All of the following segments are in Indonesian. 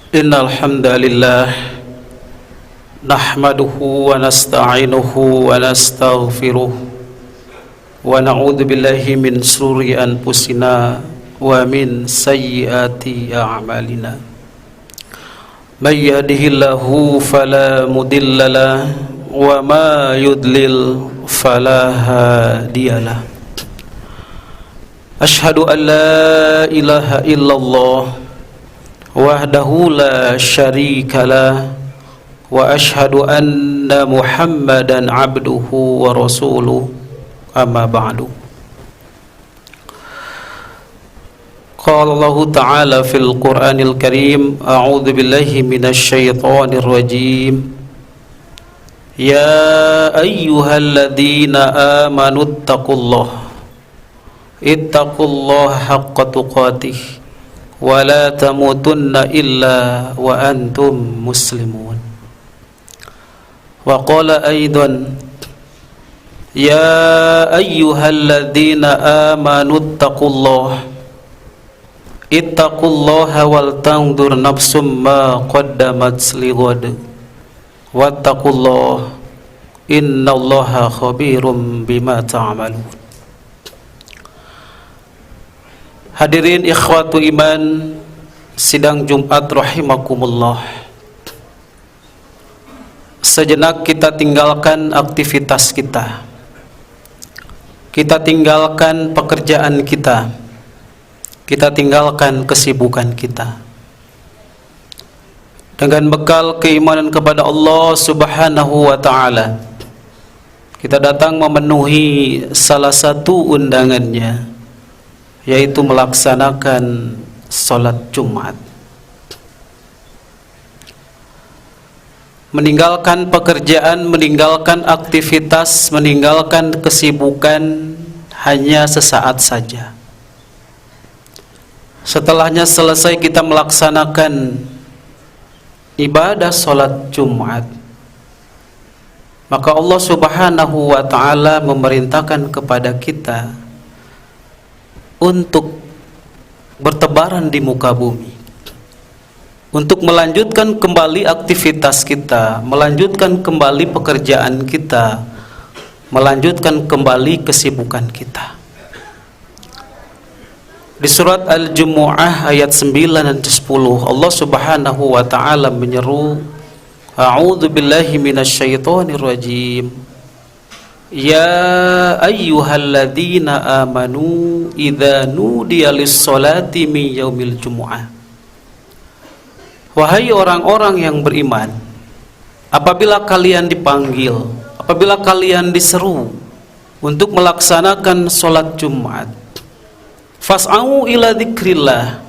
Innal hamdalillah nahmaduhu wa nasta'inuhu wa nastaghfiruh wa na'udzu billahi min shururi anfusina wa min sayyiati a'malina. May yahdihillahu fala mudilla lahu wa ma yudlil fala hadiyalah. Asyhadu an la ilaha illallah wahdahu la syarika lah wa asyhadu anna Muhammadan abduhu wa rasuluh, amma ba'du. Qala Allah Ta'ala fil Qur'anil Karim, a'udzu billahi minasy syaithanir rajim. Ya ayyuhalladzina amanu ittaqullaha haqqa tuqatih wa la tamutunna illa wa antum muslimun. Wa qala aidan ya ayyuhalladzina amanu ittaqullaha wal tanzur nafsum ma qaddamat lighad wattaqullaha innallaha khabirum bima ta'malun. Hadirin ikhwatu iman sidang Jumat rahimakumullah. Sejenak kita tinggalkan aktivitas kita. Kita tinggalkan pekerjaan kita. Kita tinggalkan kesibukan kita. Dengan bekal keimanan kepada Allah Subhanahu wa taala, kita datang memenuhi salah satu undangannya, yaitu melaksanakan sholat Jumat. Meninggalkan pekerjaan, meninggalkan aktivitas, meninggalkan kesibukan hanya sesaat saja. Setelahnya selesai kita melaksanakan ibadah sholat Jumat, maka Allah Subhanahu wa ta'ala memerintahkan kepada kita untuk bertebaran di muka bumi, untuk melanjutkan kembali aktivitas kita, melanjutkan kembali pekerjaan kita, melanjutkan kembali kesibukan kita. Di surat Al-Jumu'ah ayat 9 dan 10 Allah Subhanahu wa ta'ala menyeru, a'udzu billahi minasyaitonir rajim. Ya ayyuhalladzina amanu idza nudiya lis-sholati min yaumil jumu'ah. Wahai orang-orang yang beriman, apabila kalian dipanggil, apabila kalian diseru untuk melaksanakan sholat Jumat, fas'au ila dzikrillah,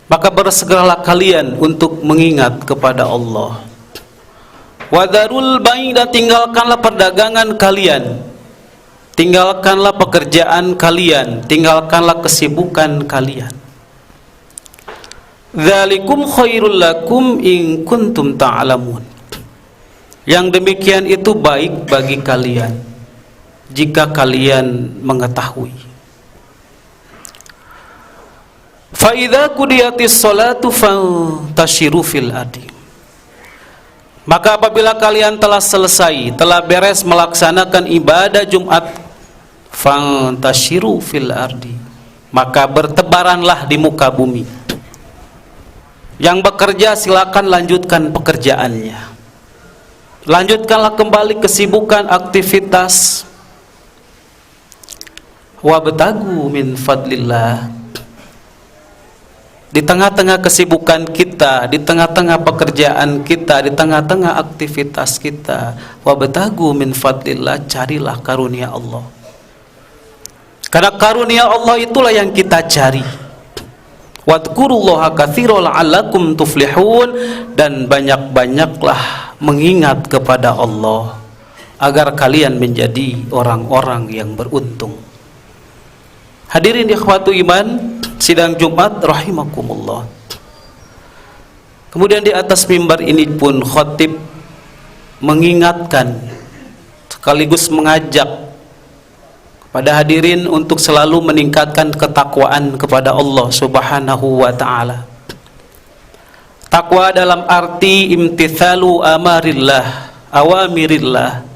maka bersegeralah kalian untuk mengingat kepada Allah. Wadarul bai'da, tinggalkanlah perdagangan kalian, tinggalkanlah pekerjaan kalian, tinggalkanlah kesibukan kalian. Dzalikum khairul lakum in kuntum ta'lamun. Yang demikian itu baik bagi kalian jika kalian mengetahui. Fa idza qudiyatis sholatu fantashiru fil ardi. Maka apabila kalian telah selesai, telah beres melaksanakan ibadah Jumat, fantashiru fil ardi, maka bertebaranlah di muka bumi. Yang bekerja silakan lanjutkan pekerjaannya, lanjutkanlah kembali kesibukan aktivitas. Wabtagu min fadlillah, di tengah-tengah kesibukan kita, di tengah-tengah pekerjaan kita, di tengah-tengah aktivitas kita, wabtagu min fadlillah, carilah karunia Allah. Karena karunia Allah itulah yang kita cari. Wadhkurullaha katsiran la'allakum tuflihun, dan banyak-banyaklah mengingat kepada Allah agar kalian menjadi orang-orang yang beruntung. Hadirin ikhwatu iman sidang Jumat rahimakumullah. Kemudian di atas mimbar ini pun khatib mengingatkan sekaligus mengajak pada hadirin untuk selalu meningkatkan ketakwaan kepada Allah Subhanahu wa ta'ala. Takwa dalam arti imtithalu awamirillah,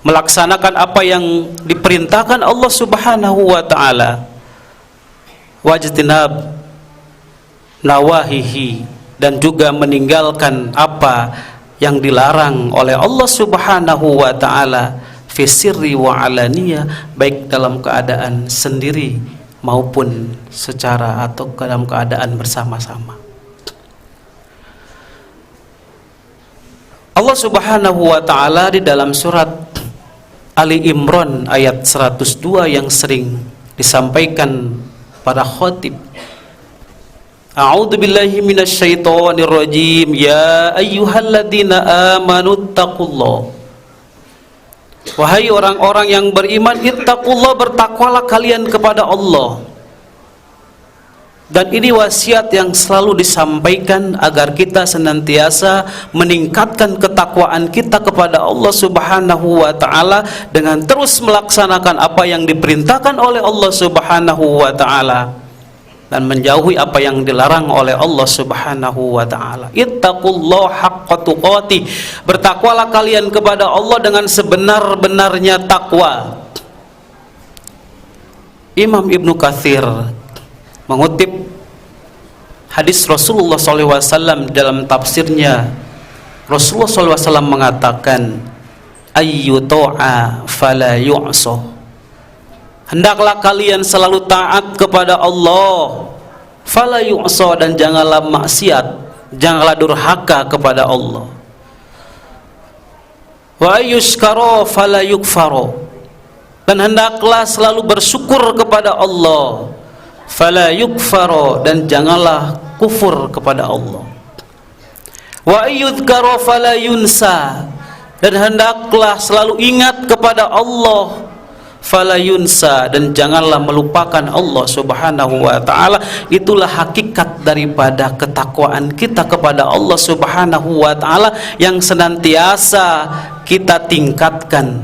melaksanakan apa yang diperintahkan Allah Subhanahu wa taala, wajtinab nawahihi, dan juga meninggalkan apa yang dilarang oleh Allah Subhanahu wa taala, fi sirri wa alaniyah, baik dalam keadaan sendiri maupun secara atau dalam keadaan bersama-sama. Allah Subhanahu wa taala di dalam surat Ali Imran ayat 102 yang sering disampaikan pada khatib, A'udzu billahi minasyaitonir rajim, ya ayyuhalladzina amanu taqullah. Wahai orang-orang yang beriman, ittaqullah, bertakwalah kalian kepada Allah. Dan ini wasiat yang selalu disampaikan agar kita senantiasa meningkatkan ketakwaan kita kepada Allah Subhanahu wa taala dengan terus melaksanakan apa yang diperintahkan oleh Allah Subhanahu wa taala dan menjauhi apa yang dilarang oleh Allah Subhanahu wa taala. Ittaqullaha haqqa tuqatih, bertakwalah kalian kepada Allah dengan sebenar-benarnya takwa. Imam Ibnu Katsir mengutip hadis Rasulullah SAW dalam tafsirnya. Rasulullah SAW mengatakan, ayyu ta'a fala yu'sa, hendaklah kalian selalu taat kepada Allah, fala yu'sa, dan janganlah maksiat, janganlah durhaka kepada Allah. Wa ayyushkara fala yukfara, dan hendaklah selalu bersyukur kepada Allah, fala yukfara, dan janganlah kufur kepada Allah. Wa ayyudhkara fala yunsa, dan hendaklah selalu ingat kepada Allah, fala yunsa, dan janganlah melupakan Allah Subhanahu wa taala. Itulah hakikat daripada ketakwaan kita kepada Allah Subhanahu wa taala yang senantiasa kita tingkatkan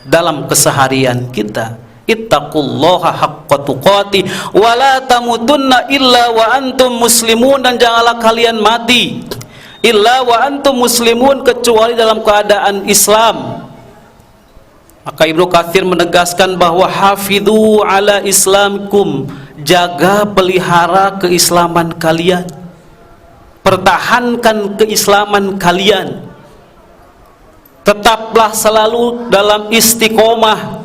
dalam keseharian kita. Ittaqullaha haqqa tuqatih wa la tamutunna illa wa antum muslimun, dan janganlah kalian mati illa wa antum muslimun, kecuali dalam keadaan Islam. Maka Ibnu Katsir menegaskan bahwa hafidhu ala islamikum, jaga pelihara keislaman kalian, pertahankan keislaman kalian, tetaplah selalu dalam istiqomah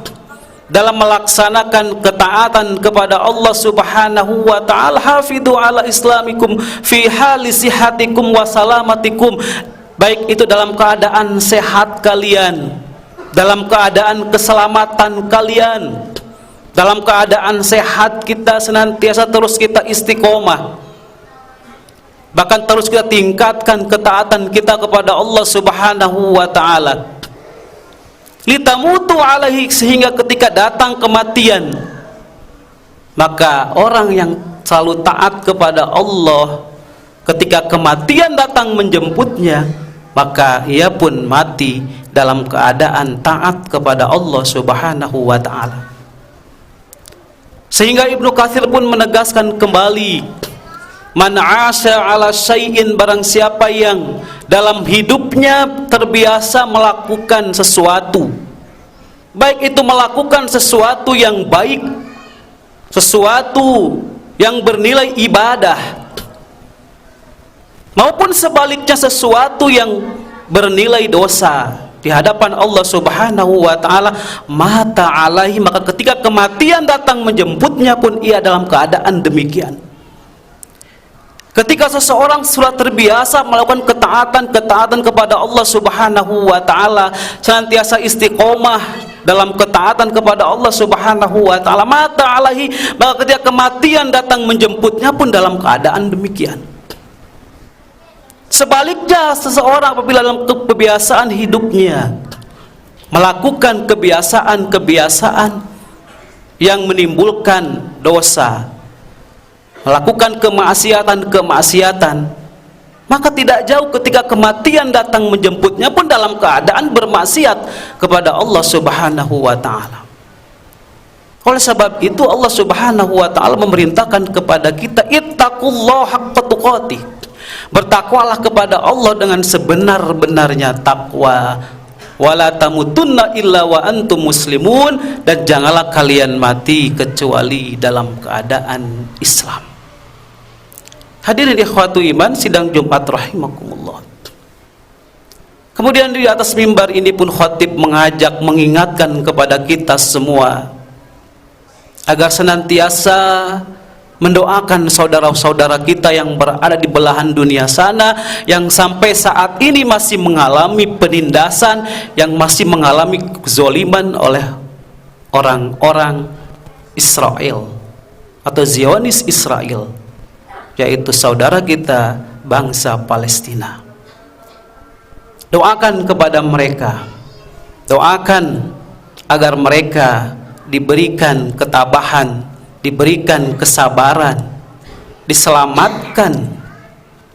dalam melaksanakan ketaatan kepada Allah Subhanahu wa taala. Hafidhu ala islamikum fi hali sihatikum wa salamatikum, baik itu dalam keadaan sehat kalian, dalam keadaan keselamatan kalian, dalam keadaan sehat kita senantiasa terus kita istiqomah, bahkan terus kita tingkatkan ketaatan kita kepada Allah Subhanahu wa taala. Litamutu alaihi, sehingga ketika datang kematian, maka orang yang selalu taat kepada Allah, ketika kematian datang menjemputnya, maka ia pun mati dalam keadaan taat kepada Allah Subhanahu wa taala. Sehingga Ibnu Katsir pun menegaskan kembali, man 'asha 'ala syai'in, barang siapa yang dalam hidupnya terbiasa melakukan sesuatu, baik itu melakukan sesuatu yang baik, sesuatu yang bernilai ibadah, maupun sebaliknya sesuatu yang bernilai dosa di hadapan Allah Subhanahu wa taala, mata alaihi, maka ketika kematian datang menjemputnya pun ia dalam keadaan demikian. Ketika seseorang sudah terbiasa melakukan ketaatan kepada Allah Subhanahu wa taala, senantiasa istiqomah dalam ketaatan kepada Allah Subhanahu wa taala, mata alaihi, maka ketika kematian datang menjemputnya pun dalam keadaan demikian. Sebaliknya, seseorang apabila dalam kebiasaan hidupnya melakukan kebiasaan-kebiasaan yang menimbulkan dosa, melakukan kemaksiatan, maka tidak jauh ketika kematian datang menjemputnya pun dalam keadaan bermaksiat kepada Allah Subhanahu wa taala. Oleh sebab itu Allah Subhanahu wa taala memerintahkan kepada kita, ittaqullaha haqqa tuqatih, Bertakwalah kepada Allah dengan sebenar-benarnya takwa. Wala tamutunna illa wa antum muslimun, dan janganlah kalian mati kecuali dalam keadaan Islam. Hadirin ikhwatu iman, sidang Jumat rahimakumullah. Kemudian di atas mimbar ini pun khatib mengajak, mengingatkan kepada kita semua agar senantiasa mendoakan saudara-saudara kita yang berada di belahan dunia sana, yang sampai saat ini masih mengalami penindasan, yang masih mengalami kezaliman oleh orang-orang Israel atau Zionis Israel, yaitu saudara kita bangsa Palestina. Doakan kepada mereka, doakan agar mereka diberikan ketabahan, diberikan kesabaran, diselamatkan,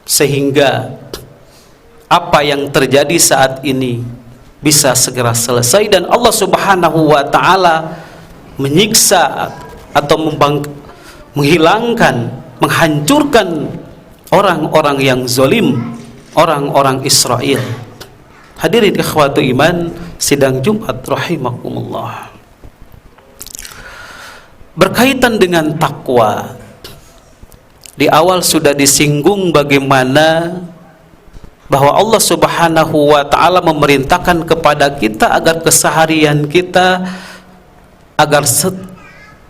sehingga apa yang terjadi saat ini bisa segera selesai dan Allah Subhanahu wa taala menyiksa atau menghilangkan, menghancurkan orang-orang yang zalim, orang-orang Israel. Hadirin ikhwatu iman, sidang Jumat rahimakumullah. Berkaitan dengan takwa, di awal sudah disinggung bagaimana bahwa Allah Subhanahu wa taala memerintahkan kepada kita agar keseharian kita, agar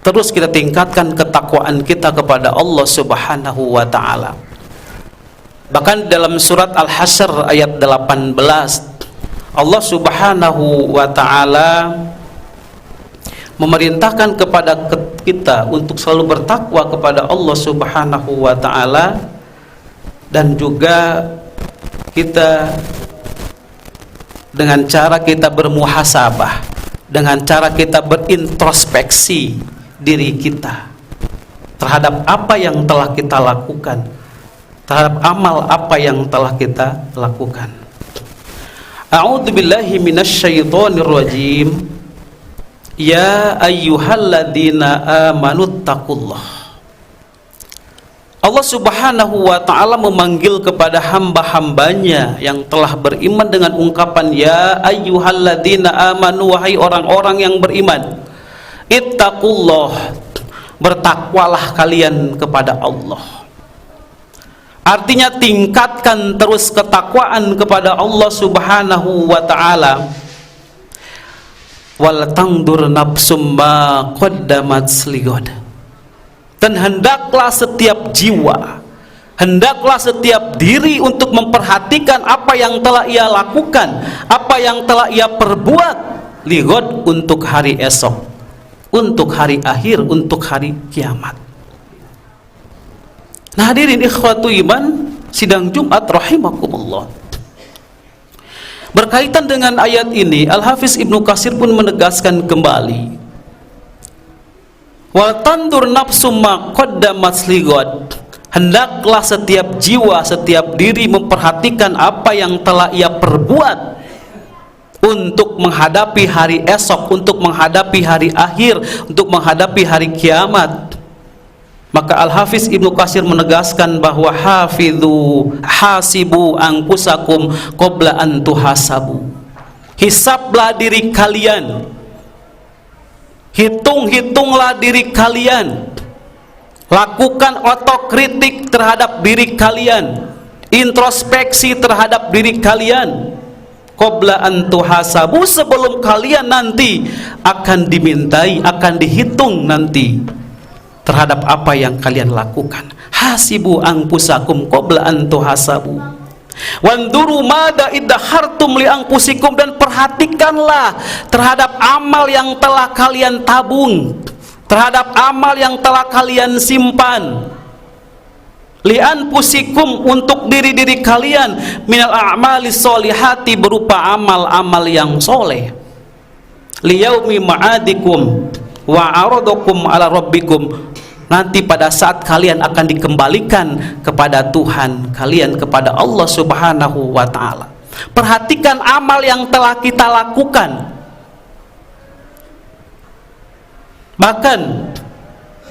terus kita tingkatkan ketakwaan kita kepada Allah Subhanahu wa taala. Bahkan dalam surat Al-Hasyr ayat 18, Allah Subhanahu wa taala memerintahkan kepada kita untuk selalu bertakwa kepada Allah Subhanahu wa taala, dan juga kita dengan cara kita bermuhasabah, dengan cara kita berintrospeksi diri kita terhadap apa yang telah kita lakukan, terhadap amal apa yang telah kita lakukan. A'udzubillahi minasyaitonir rajim. Ya ayyuhalladzina amanuttaqullah. Allah Subhanahu wa taala memanggil kepada hamba-hambanya yang telah beriman dengan ungkapan ya ayyuhalladzina amanu, wahai orang-orang yang beriman. Ittaqullah, bertakwalah kalian kepada Allah. Artinya tingkatkan terus ketakwaan kepada Allah Subhanahu wa taala. Wal tangdur nafsum ma qaddamat ligod, dan hendaklah setiap jiwa, hendaklah setiap diri untuk memperhatikan apa yang telah ia lakukan, apa yang telah ia perbuat, ligod, untuk hari esok, untuk hari akhir, untuk hari kiamat. Nah hadirin ikhwatu iman, sidang Jumat rahimakumullah. Berkaitan dengan ayat ini, Al-Hafiz Ibnu Katsir pun menegaskan kembali, wa tandur nafsum ma qaddamat ligod, hendaklah setiap jiwa, setiap diri memperhatikan apa yang telah ia perbuat untuk menghadapi hari esok, untuk menghadapi hari akhir, untuk menghadapi hari kiamat. Maka Al-Hafiz Ibnu Katsir menegaskan bahwa hafidhu hasibu anfusakum qabla an tuhasabu. Hisablah diri kalian, hitung-hitunglah diri kalian, lakukan otokritik terhadap diri kalian, introspeksi terhadap diri kalian, qabla an tuhasabu, sebelum kalian nanti akan dimintai, akan dihitung nanti terhadap apa yang kalian lakukan. Hasibu anfusakum qabla an tuhasabu wanduru mada iddahartum li anfusikum, dan perhatikanlah terhadap amal yang telah kalian tabung, terhadap amal yang telah kalian simpan, li anfusikum, untuk diri-diri kalian, minal a'mali sholihati, berupa amal-amal yang soleh, liyaumi ma'adikum wa aradukum ala rabbikum, nanti pada saat kalian akan dikembalikan kepada Tuhan kalian, kepada Allah Subhanahu wa taala. Perhatikan amal yang telah kita lakukan. Bahkan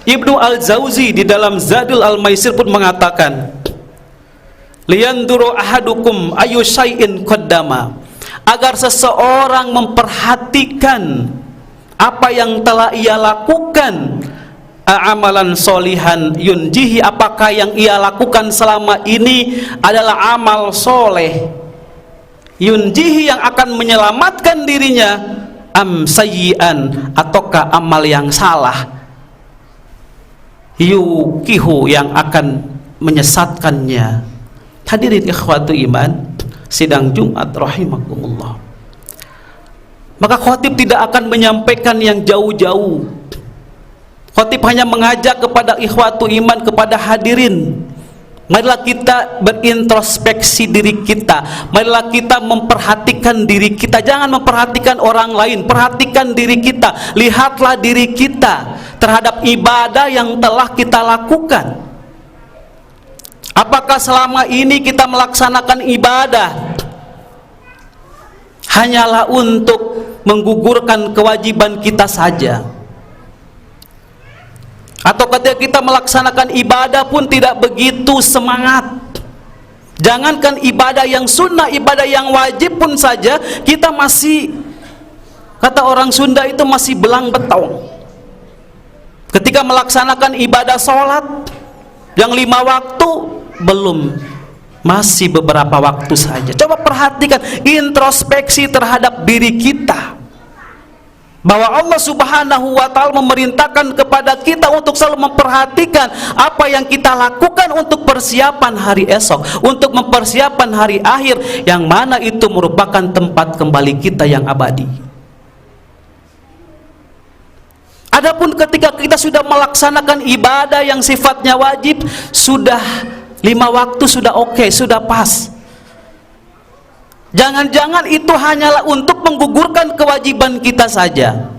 Ibnu Al-Jauzi di dalam Zadul Al-Maisir pun mengatakan, liyanduru ahadukum ayu syai'in qaddama, agar seseorang memperhatikan apa yang telah ia lakukan, amalan solihan yunjihi, apakah yang ia lakukan selama ini adalah amal soleh yunjihi, yang akan menyelamatkan dirinya, am sayyi'an, ataukah amal yang salah yukihu, yang akan menyesatkannya. Hadirin ikhwatu iman sidang Jumat rahimakumullah. Maka khotib tidak akan menyampaikan yang jauh-jauh. Khotib hanya mengajak kepada ikhwatu iman, kepada hadirin, marilah kita berintrospeksi diri kita, marilah kita memperhatikan diri kita. Jangan memperhatikan orang lain, perhatikan diri kita. Lihatlah diri kita terhadap ibadah yang telah kita lakukan. Apakah selama ini kita melaksanakan ibadah hanyalah untuk menggugurkan kewajiban kita saja? Atau ketika kita melaksanakan ibadah pun tidak begitu semangat? Jangankan ibadah yang sunnah, ibadah yang wajib pun saja kita masih, kata orang Sunda itu, masih belang betong. Ketika melaksanakan ibadah sholat yang 5 waktu, belum, masih beberapa waktu saja. Coba perhatikan, introspeksi terhadap diri kita, bahwa Allah Subhanahu wa ta'ala memerintahkan kepada kita untuk selalu memperhatikan apa yang kita lakukan untuk persiapan hari esok, untuk mempersiapkan hari akhir, yang mana itu merupakan tempat kembali kita yang abadi. Adapun ketika kita sudah melaksanakan ibadah yang sifatnya wajib, sudah 5 waktu sudah oke, sudah pas. Jangan-jangan itu hanyalah untuk menggugurkan kewajiban kita saja,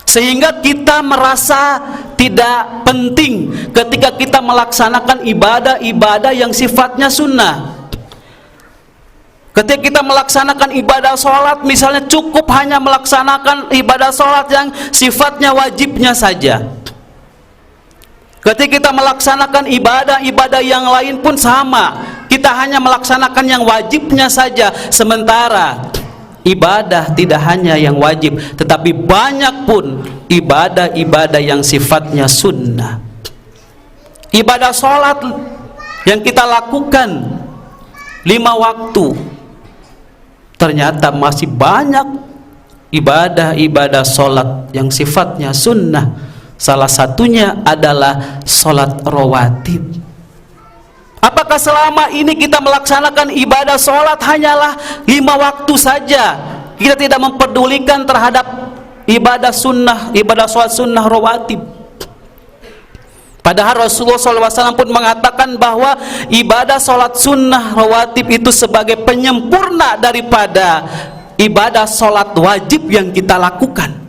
sehingga kita merasa tidak penting ketika kita melaksanakan ibadah-ibadah yang sifatnya sunnah. Ketika kita melaksanakan ibadah sholat, misalnya, cukup hanya melaksanakan ibadah sholat yang sifatnya wajibnya saja. Ketika kita melaksanakan ibadah-ibadah yang lain pun sama, kita hanya melaksanakan yang wajibnya saja. Sementara ibadah tidak hanya yang wajib, tetapi banyak pun ibadah-ibadah yang sifatnya sunnah. Ibadah sholat yang kita lakukan 5 waktu, ternyata masih banyak ibadah-ibadah sholat yang sifatnya sunnah. Salah satunya adalah sholat rawatib. Apakah selama ini kita melaksanakan ibadah sholat hanyalah 5 waktu saja? Kita tidak memperdulikan terhadap ibadah sunnah, ibadah sholat sunnah rawatib. Padahal Rasulullah SAW pun mengatakan bahwa ibadah sholat sunnah rawatib itu sebagai penyempurna daripada ibadah sholat wajib yang kita lakukan.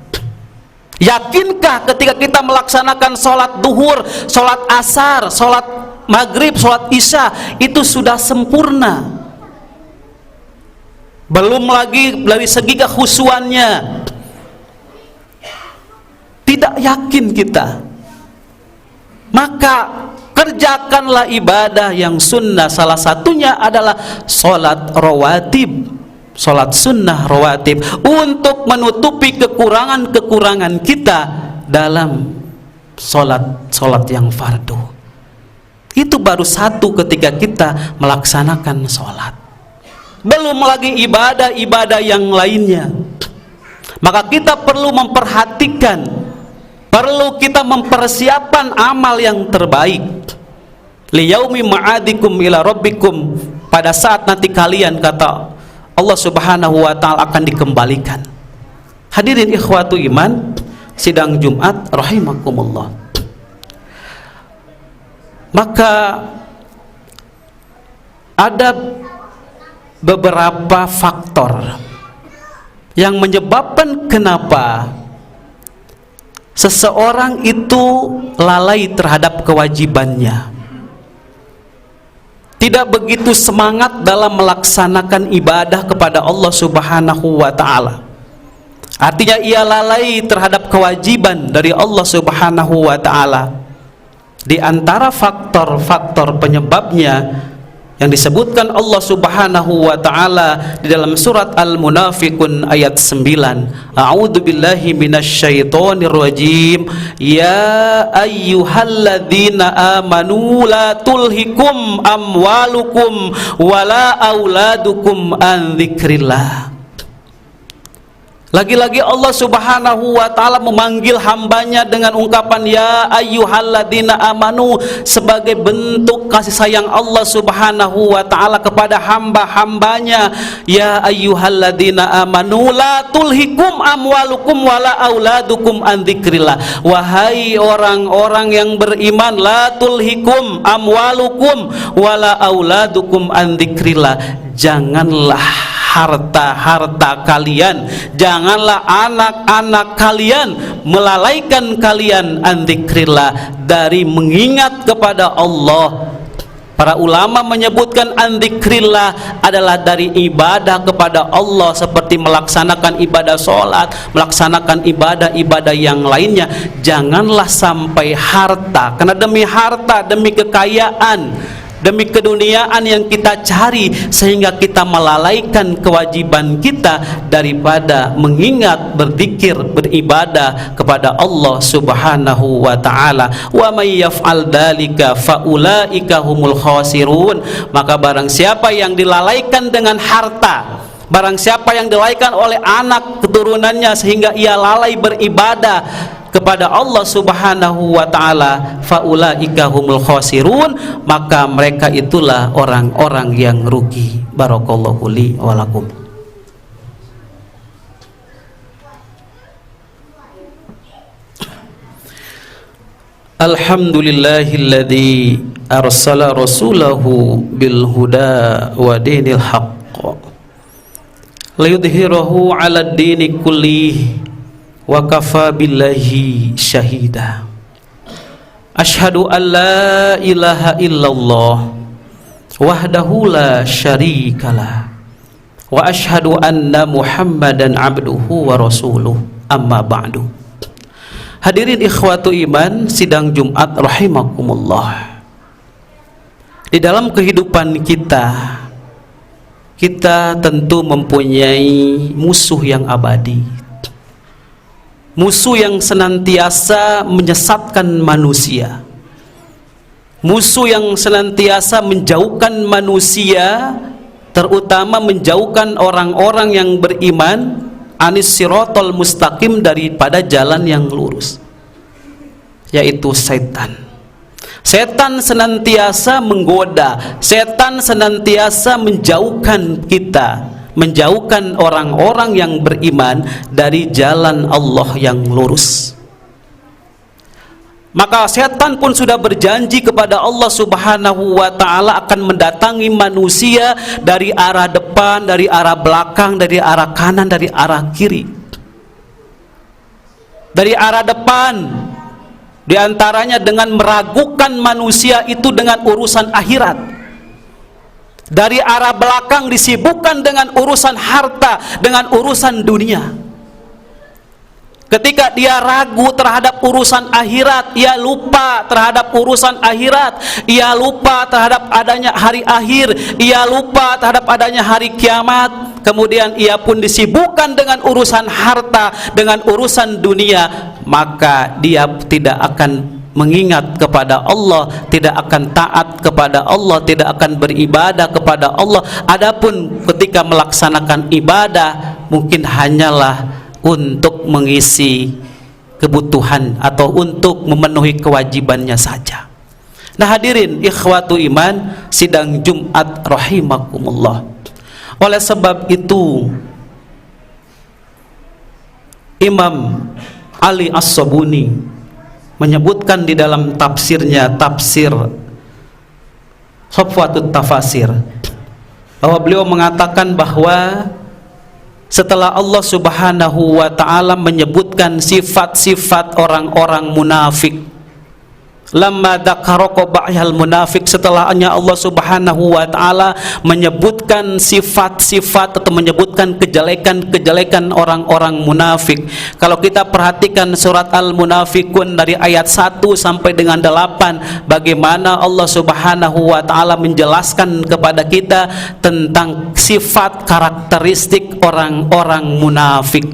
Yakinkah ketika kita melaksanakan sholat duhur, sholat asar, sholat maghrib, sholat isya, itu sudah sempurna? Belum lagi dari segi kekhusyuannya. Tidak yakin kita. Maka kerjakanlah ibadah yang sunnah. Salah satunya adalah sholat rawatib, sholat sunnah rawatib, untuk menutupi kekurangan-kekurangan kita dalam sholat yang fardu. Itu baru satu ketika kita melaksanakan sholat, belum lagi ibadah-ibadah yang lainnya. Maka kita perlu memperhatikan, perlu kita mempersiapkan amal yang terbaik. Liyaumi ma'adikum ila rabbikum, pada saat nanti kalian, kata Allah Subhanahu wa ta'ala, akan dikembalikan. Hadirin ikhwatu iman sidang Jumat rahimakumullah. Maka ada beberapa faktor yang menyebabkan kenapa seseorang itu lalai terhadap kewajibannya, tidak begitu semangat dalam melaksanakan ibadah kepada Allah Subhanahu wa ta'ala. Artinya ia lalai terhadap kewajiban dari Allah Subhanahu wa ta'ala. Di antara faktor-faktor penyebabnya yang disebutkan Allah Subhanahu wa taala di dalam surat Al-Munafiqun ayat 9. A'udzu billahi minasyaitonir rajim. Ya ayyuhalladzina amanu la tulhikum amwalukum wala auladukum an dzikrillah. Lagi-lagi Allah Subhanahu wa taala memanggil hambanya dengan ungkapan ya ayyuhalladzina amanu, sebagai bentuk kasih sayang Allah Subhanahu wa taala kepada hamba-hambanya. Ya ayyuhalladzina amanu la tulhikum amwalukum wala auladukum an dzikrillah. Wahai orang-orang yang beriman, la tulhikum amwalukum wala auladukum an dzikrillah. Janganlah harta-harta kalian, janganlah anak-anak kalian melalaikan kalian an dzikrillah, dari mengingat kepada Allah. Para ulama menyebutkan an dzikrillah adalah dari ibadah kepada Allah, seperti melaksanakan ibadah sholat, melaksanakan ibadah-ibadah yang lainnya. Janganlah sampai harta, karena demi harta, demi kekayaan, demi keduniaan yang kita cari, sehingga kita melalaikan kewajiban kita daripada mengingat, berzikir, beribadah kepada Allah Subhanahu wa taala. Wa may yaf'al dzalika faulaika humul khasirun. Maka barang siapa yang dilalaikan dengan harta, barang siapa yang dilalaikan oleh anak keturunannya sehingga ia lalai beribadah kepada Allah Subhanahu wa taala, faulaika humul khasirun, maka mereka itulah orang-orang yang rugi. Barakallahu li wa lakum. Alhamdulillahilladzi arsala rasulahu bil huda wa dinil haqq liyudhhirahu 'alad dini kullih wa kafa billahi syahida. Asyhadu an la ilaha illallah wahdahu la syarikalah wa asyhadu anna Muhammadan abduhu wa rasuluh, amma ba'du. Hadirin ikhwatu iman sidang Jumat rahimakumullah. Di dalam kehidupan kita tentu mempunyai musuh yang abadi, musuh yang senantiasa menyesatkan manusia, musuh yang senantiasa menjauhkan manusia, terutama menjauhkan orang-orang yang beriman anis siratal mustaqim, daripada jalan yang lurus, yaitu setan. Setan senantiasa menggoda, setan senantiasa menjauhkan kita, menjauhkan orang-orang yang beriman dari jalan Allah yang lurus. Maka setan pun sudah berjanji kepada Allah Subhanahu wa taala akan mendatangi manusia dari arah depan, dari arah belakang, dari arah kanan, dari arah kiri. Dari arah depan, diantaranya dengan meragukan manusia itu dengan urusan akhirat. Dari arah belakang disibukkan dengan urusan harta, dengan urusan dunia. Ketika dia ragu terhadap urusan akhirat, ia lupa terhadap urusan akhirat, ia lupa terhadap adanya hari akhir, ia lupa terhadap adanya hari kiamat. Kemudian ia pun disibukkan dengan urusan harta, dengan urusan dunia, maka dia tidak akan mengingat kepada Allah, tidak akan taat kepada Allah, tidak akan beribadah kepada Allah. Adapun ketika melaksanakan ibadah, mungkin hanyalah untuk mengisi kebutuhan atau untuk memenuhi kewajibannya saja. Nah hadirin ikhwatu iman sidang Jumat rahimakumullah. Oleh sebab itu Imam Ali As-Sabuni menyebutkan di dalam tafsirnya, tafsir Safwatut Tafasir, bahwa beliau mengatakan bahwa setelah Allah Subhanahu wa ta'ala menyebutkan sifat-sifat orang-orang munafik, Lamma dzakara ba'yal munafik, setelahnya Allah Subhanahu wa taala menyebutkan sifat-sifat atau menyebutkan kejelekan-kejelekan orang-orang munafik. Kalau kita perhatikan surat Al-Munafikun dari ayat 1 sampai dengan 8, bagaimana Allah Subhanahu wa taala menjelaskan kepada kita tentang sifat karakteristik orang-orang munafik.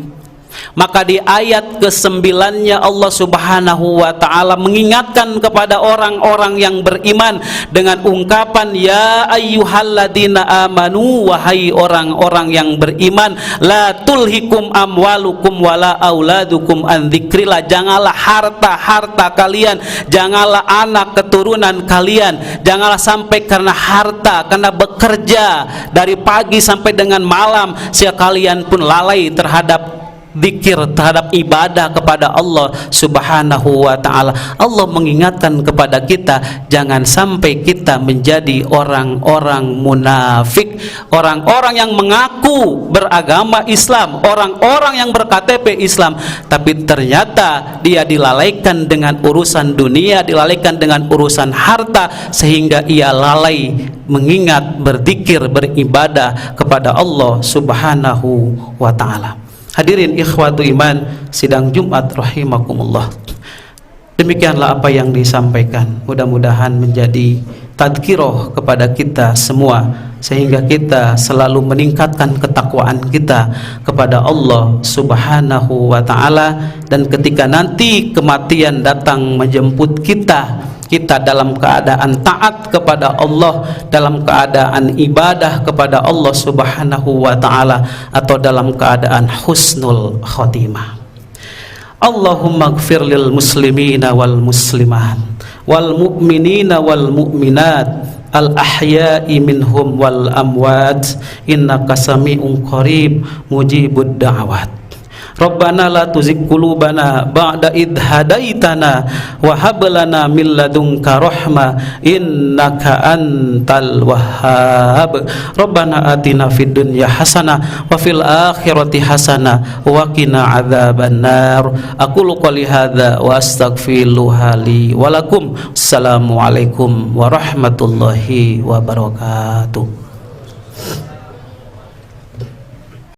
Maka di ayat ke-9-nya Allah Subhanahu wa taala mengingatkan kepada orang-orang yang beriman dengan ungkapan ya ayyuhalladzina amanu, wahai orang-orang yang beriman, la tulhikum amwalukum wala auladukum an dzikrillah, janganlah harta-harta kalian, janganlah anak keturunan kalian, janganlah sampai karena harta, karena bekerja dari pagi sampai dengan malam, sekalian pun lalai terhadap zikir, terhadap ibadah kepada Allah Subhanahu wa taala. Allah mengingatkan kepada kita jangan sampai kita menjadi orang-orang munafik, orang-orang yang mengaku beragama Islam, orang-orang yang berKTP Islam, tapi ternyata dia dilalaikan dengan urusan dunia, dilalaikan dengan urusan harta, sehingga ia lalai mengingat, berzikir, beribadah kepada Allah Subhanahu wa taala. Hadirin ikhwatu iman sidang Jumat rahimakumullah. Demikianlah apa yang disampaikan. Mudah-mudahan menjadi tadhkirah kepada kita semua, sehingga kita selalu meningkatkan ketakwaan kita kepada Allah Subhanahu wa taala, dan ketika nanti kematian datang menjemput kita, kita dalam keadaan taat kepada Allah, dalam keadaan ibadah kepada Allah Subhanahu wa taala, atau dalam keadaan husnul khotimah. Allahumma ighfir lil muslimina wal muslimat wal mu'minina wal mu'minat al ahya'i minhum wal amwat innaka sami'un qarib mujibud da'awat. Rabbana la tuzigh qulubana ba'da idh hadaitana wa hab lana min ladunka rahmah innaka antal wahhab. Rabbana atina fid dunya hasanah wa fil akhirati hasanah wa qina adzabannar. Aqulu qouli hadza wa astaghfirullaha li wa lakum. Assalamualaikum warahmatullahi wabarakatuh.